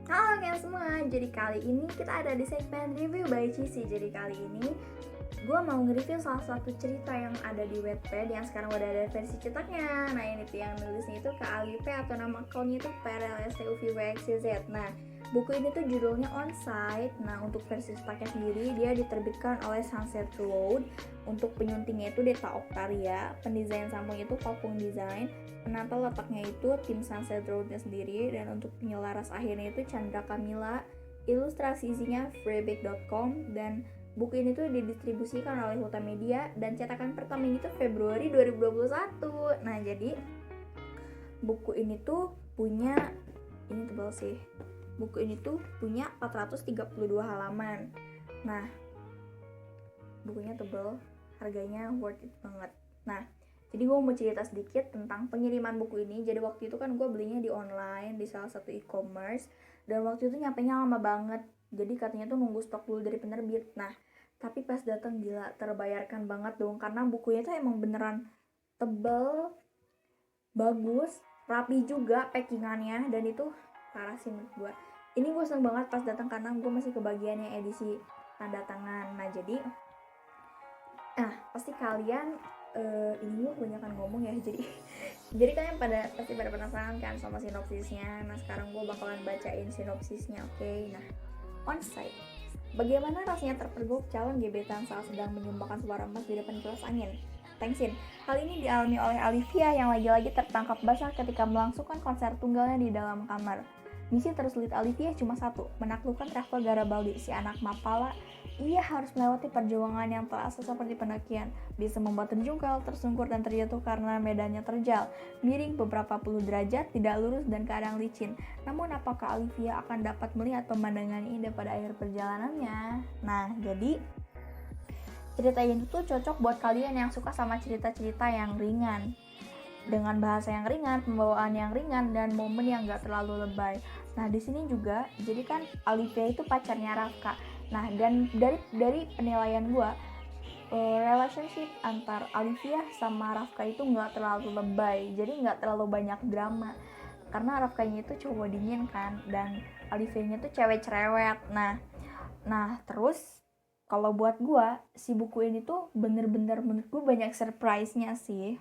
Halo kalian semua, jadi kali ini kita ada di segmen review by Cici. Jadi kali ini gue mau nge-review salah satu cerita yang ada di Wattpad yang sekarang udah ada versi cetaknya. Nah ini tuh yang nulisnya itu Kak Ali P atau nama akunnya itu PRLSTUVYXZ. Nah buku ini tuh judulnya Onsite. Nah untuk versi cetaknya sendiri dia diterbitkan oleh Sunset Road. Untuk penyuntingnya itu Deta Oktaria, pendesain sampulnya itu Kopung Design, penata letaknya itu tim Sunset Road-nya sendiri, dan untuk penyelaras akhirnya itu Chandra Kamila, ilustrasi isinya freeback.com, dan buku ini tuh didistribusikan oleh Huta Media dan cetakan pertama ini tuh Februari 2021. Nah jadi buku ini tuh punya, ini tebal sih, buku ini tuh punya 432 halaman. Nah bukunya tebal, harganya worth it banget. Nah jadi gue mau cerita sedikit tentang pengiriman buku ini. Jadi waktu itu kan gue belinya di online di salah satu e-commerce, dan waktu itu nyampenya lama banget. Jadi katanya tuh nunggu stok dulu dari penerbit. Nah tapi pas datang gila, terbayarkan banget dong, karena bukunya tuh emang beneran tebel, bagus, rapi juga packingannya, dan itu parah sih menurut gue. Ini gue seneng banget pas datang karena gue masih kebagian yang edisi tanda tangan. Nah jadi pasti kalian ini gue kebanyakan ngomong ya, jadi kalian pasti pada penasaran kan sama sinopsisnya. Nah sekarang gue bakalan bacain sinopsisnya, oke? Nah, Onsite. Bagaimana rasanya terpergok calon gebetan saat sedang menyumbangkan suara emas di depan kilas angin? Thanksin. Hal ini dialami oleh Alivia yang lagi-lagi tertangkap basah ketika melangsungkan konser tunggalnya di dalam kamar. Misi tersulit Alivia cuma satu, menaklukkan Rafael Garibaldi, si anak mapala. Ia harus melewati perjuangan yang terasa seperti pendakian, bisa membuat terjungkal, tersungkur, dan terjatuh karena medannya terjal, miring beberapa puluh derajat, tidak lurus, dan kadang licin. Namun apakah Alivia akan dapat melihat pemandangan indah pada akhir perjalanannya? Nah, jadi cerita ini tuh cocok buat kalian yang suka sama cerita-cerita yang ringan, dengan bahasa yang ringan, pembawaan yang ringan, dan momen yang gak terlalu lebay. Nah di sini juga, jadi kan Alivia itu pacarnya Rafka. Nah dan dari penilaian gue, relationship antar Alivia sama Rafka itu nggak terlalu lebay, jadi nggak terlalu banyak drama. Karena Rafkanya itu cowok dingin kan, dan Alivianya tuh cewek cerewet. Nah terus kalau buat gue, si buku ini tuh bener-bener menurut gue banyak surprise-nya sih.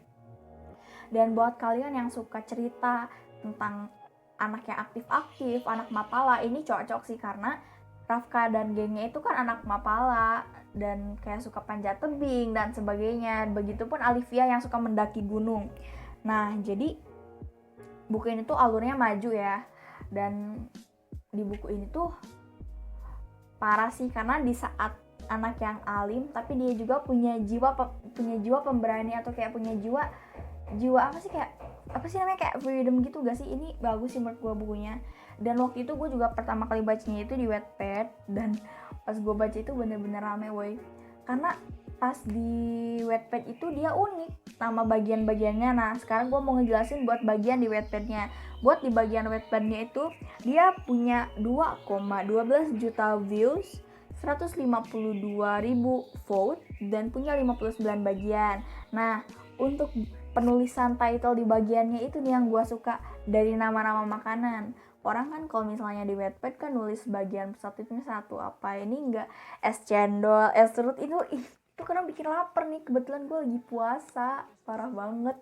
Dan buat kalian yang suka cerita tentang anak yang aktif-aktif, anak mapala, ini cocok sih karena Rafka dan gengnya itu kan anak mapala dan kayak suka panjat tebing dan sebagainya. Begitupun Alivia yang suka mendaki gunung. Nah jadi buku ini tuh alurnya maju ya, dan di buku ini tuh parah sih karena di saat anak yang alim tapi dia juga punya jiwa pemberani, atau kayak punya jiwa apa sih namanya, kayak freedom gitu gak sih. Ini bagus sih menurut gue bukunya. Dan waktu itu gue juga pertama kali bacanya itu di Wattpad, dan pas gue baca itu bener-bener rame woy, karena pas di Wattpad itu dia unik nama bagian-bagiannya. Nah sekarang gue mau ngejelasin buat bagian di Wattpadnya. Buat di bagian Wattpadnya itu dia punya 2,12 juta views, 152.000 vote, dan punya 59 bagian. Nah untuk penulisan title di bagiannya itu nih yang gue suka, dari nama-nama makanan. Orang kan kalau misalnya di Wattpad kan nulis bagian satu itu satu apa, ini enggak, es cendol, es serut, itu karena bikin lapar nih, kebetulan gue lagi puasa, parah banget.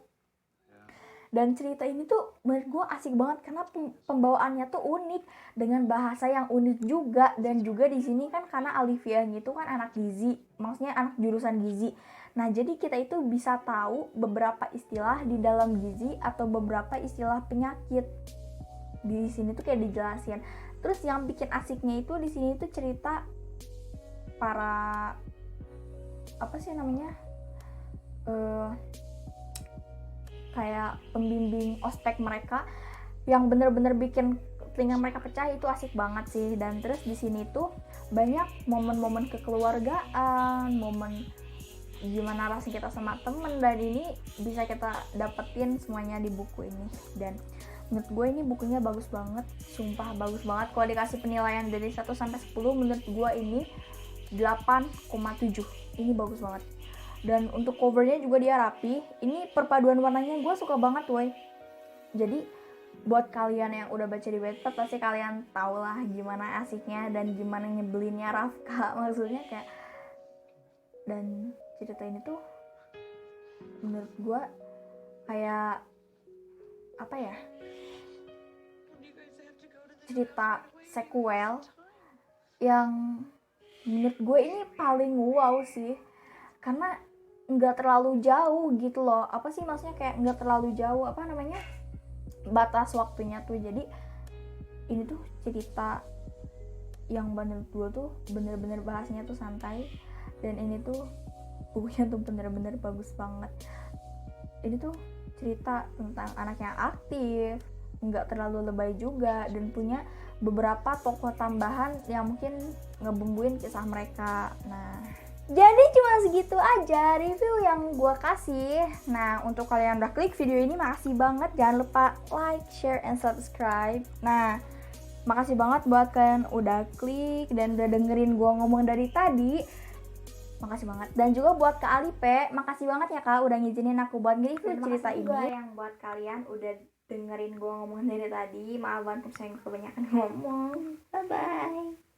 Dan cerita ini tuh menurut gue asik banget karena pembawaannya tuh unik dengan bahasa yang unik juga. Dan juga di sini kan karena Alivia itu kan anak gizi, maksudnya anak jurusan gizi. Nah jadi kita itu bisa tahu beberapa istilah di dalam gizi atau beberapa istilah penyakit. Di sini tuh kayak dijelasin. Terus yang bikin asiknya itu di sini tuh cerita para apa sih namanya, kayak pembimbing ospek mereka yang bener-bener bikin telinga mereka pecah, itu asik banget sih. Dan terus di sini tuh banyak momen-momen kekeluargaan, momen gimana rasanya kita sama temen, dan ini bisa kita dapetin semuanya di buku ini. Dan menurut gue ini bukunya bagus banget, sumpah bagus banget. Kalau dikasih penilaian dari 1 sampai 10, menurut gue ini 8,7. Ini bagus banget. Dan untuk covernya juga dia rapi. Ini perpaduan warnanya gue suka banget woy. Jadi buat kalian yang udah baca di Wattpad pasti kalian tau lah gimana asiknya dan gimana nyebelinnya Rafka. Maksudnya kayak, dan cerita ini tuh menurut gue kayak apa ya, cerita sequel yang menurut gue ini paling wow sih, karena nggak terlalu jauh gitu loh. Apa sih maksudnya, kayak nggak terlalu jauh, apa namanya, batas waktunya tuh. Jadi ini tuh cerita yang menurut gue tuh bener-bener bahasnya tuh santai, dan ini tuh bukunya tuh bener-bener bagus banget. Ini tuh cerita tentang anak yang aktif, nggak terlalu lebay juga, dan punya beberapa tokoh tambahan yang mungkin ngebumbuin kisah mereka. Nah, jadi cuma segitu aja review yang gue kasih. Nah, untuk kalian udah klik video ini, makasih banget. Jangan lupa like, share, and subscribe. Nah, makasih banget buat kalian udah klik dan udah dengerin gue ngomong dari tadi. Makasih banget. Dan juga buat Kak Alipe, makasih banget ya Kak udah ngizinin aku buat nge-review cerita ini. Juga yang buat kalian udah dengerin gue ngomong dari tadi. Maaf banget saya kebanyakan ngomong. Bye-bye.